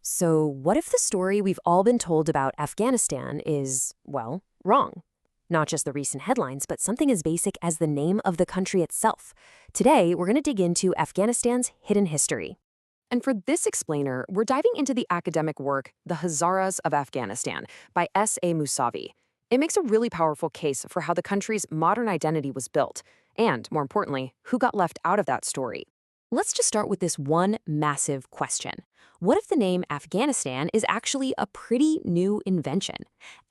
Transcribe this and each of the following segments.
So, what if the story we've all been told about Afghanistan is, well, wrong? Not just the recent headlines, but something as basic as the name of the country itself. Today, we're going to dig into Afghanistan's hidden history. And for this explainer, we're diving into the academic work, The Hazaras of Afghanistan, by S.A. Mousavi. It makes a really powerful case for how the country's modern identity was built, and, more importantly, who got left out of that story. Let's just start with this one massive question. What if the name Afghanistan is actually a pretty new invention?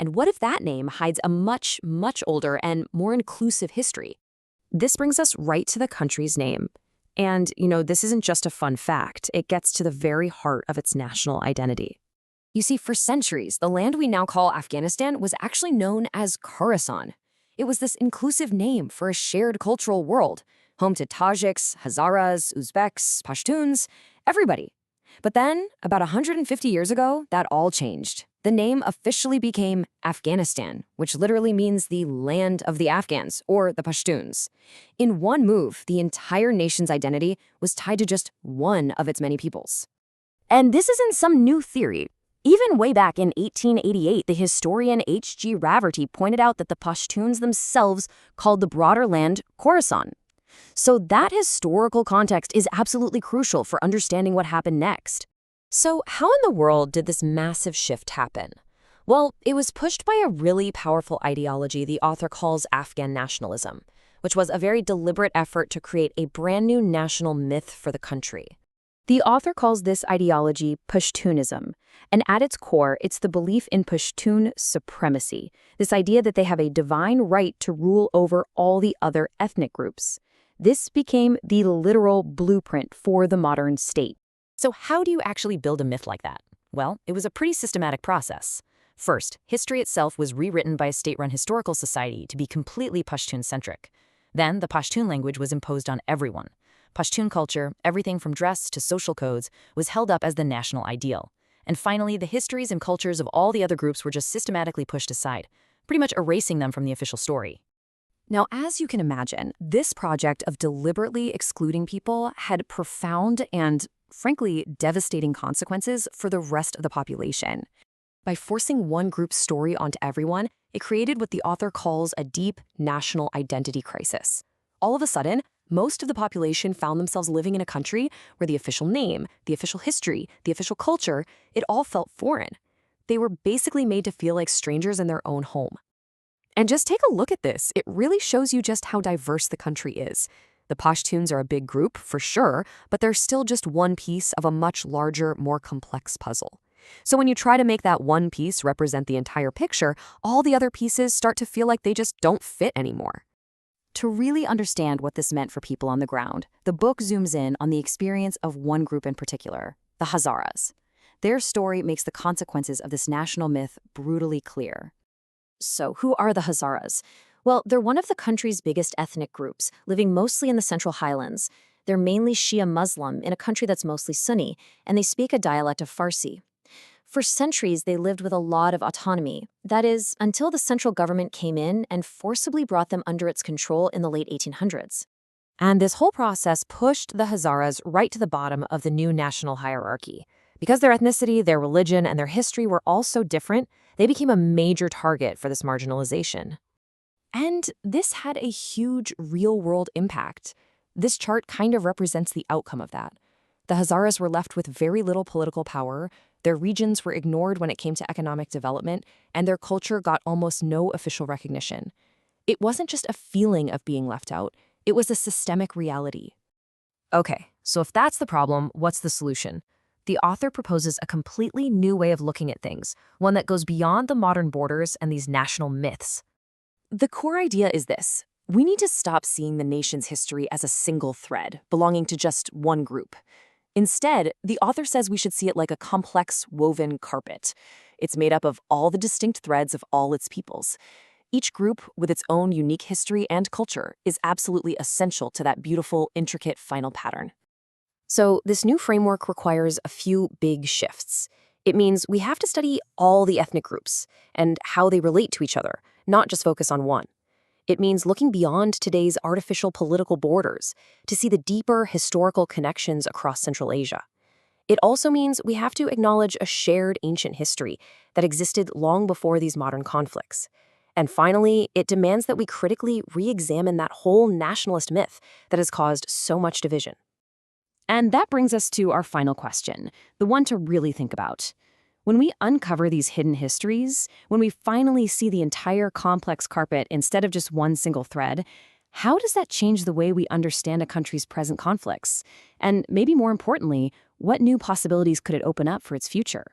And what if that name hides a much, much older and more inclusive history? This brings us right to the country's name. And, this isn't just a fun fact. It gets to the very heart of its national identity. You see, for centuries, the land we now call Afghanistan was actually known as Khorasan. It was this inclusive name for a shared cultural world, home to Tajiks, Hazaras, Uzbeks, Pashtuns, everybody. But then, about 150 years ago, that all changed. The name officially became Afghanistan, which literally means the land of the Afghans, or the Pashtuns. In one move, the entire nation's identity was tied to just one of its many peoples. And this isn't some new theory. Even way back in 1888, the historian H.G. Rafferty pointed out that the Pashtuns themselves called the broader land Khorasan. So that historical context is absolutely crucial for understanding what happened next. So how in the world did this massive shift happen? Well, it was pushed by a really powerful ideology the author calls Afghan nationalism, which was a very deliberate effort to create a brand new national myth for the country. The author calls this ideology Pashtunism, and at its core, it's the belief in Pashtun supremacy, this idea that they have a divine right to rule over all the other ethnic groups. This became the literal blueprint for the modern state. So how do you actually build a myth like that? Well, it was a pretty systematic process. First, history itself was rewritten by a state-run historical society to be completely Pashtun-centric. Then, the Pashtun language was imposed on everyone. Pashtun culture, everything from dress to social codes, was held up as the national ideal. And finally, the histories and cultures of all the other groups were just systematically pushed aside, pretty much erasing them from the official story. Now, as you can imagine, this project of deliberately excluding people had profound and, frankly, devastating consequences for the rest of the population. By forcing one group's story onto everyone, it created what the author calls a deep national identity crisis. All of a sudden, most of the population found themselves living in a country where the official name, the official history, the official culture, it all felt foreign. They were basically made to feel like strangers in their own home. And just take a look at this. It really shows you just how diverse the country is. The Pashtuns are a big group, for sure, but they're still just one piece of a much larger, more complex puzzle. So when you try to make that one piece represent the entire picture, all the other pieces start to feel like they just don't fit anymore. To really understand what this meant for people on the ground, the book zooms in on the experience of one group in particular, the Hazaras. Their story makes the consequences of this national myth brutally clear. So who are the Hazaras? Well, they're one of the country's biggest ethnic groups, living mostly in the Central Highlands. They're mainly Shia Muslim in a country that's mostly Sunni, and they speak a dialect of Farsi. For centuries, they lived with a lot of autonomy. That is, until the central government came in and forcibly brought them under its control in the late 1800s. And this whole process pushed the Hazaras right to the bottom of the new national hierarchy. Because their ethnicity, their religion, and their history were all so different, they became a major target for this marginalization. And this had a huge real-world impact. This chart kind of represents the outcome of that. The Hazaras were left with very little political power, their regions were ignored when it came to economic development, and their culture got almost no official recognition. It wasn't just a feeling of being left out, it was a systemic reality. Okay, so if that's the problem, what's the solution? The author proposes a completely new way of looking at things, one that goes beyond the modern borders and these national myths. The core idea is this: we need to stop seeing the nation's history as a single thread, belonging to just one group. Instead, the author says we should see it like a complex woven carpet. It's made up of all the distinct threads of all its peoples. Each group, with its own unique history and culture, is absolutely essential to that beautiful, intricate final pattern. So this new framework requires a few big shifts. It means we have to study all the ethnic groups and how they relate to each other, not just focus on one. It means looking beyond today's artificial political borders to see the deeper historical connections across Central Asia. It also means we have to acknowledge a shared ancient history that existed long before these modern conflicts. And finally, it demands that we critically re-examine that whole nationalist myth that has caused so much division. And that brings us to our final question, the one to really think about. When we uncover these hidden histories, when we finally see the entire complex carpet instead of just one single thread, how does that change the way we understand a country's present conflicts? And maybe more importantly, what new possibilities could it open up for its future?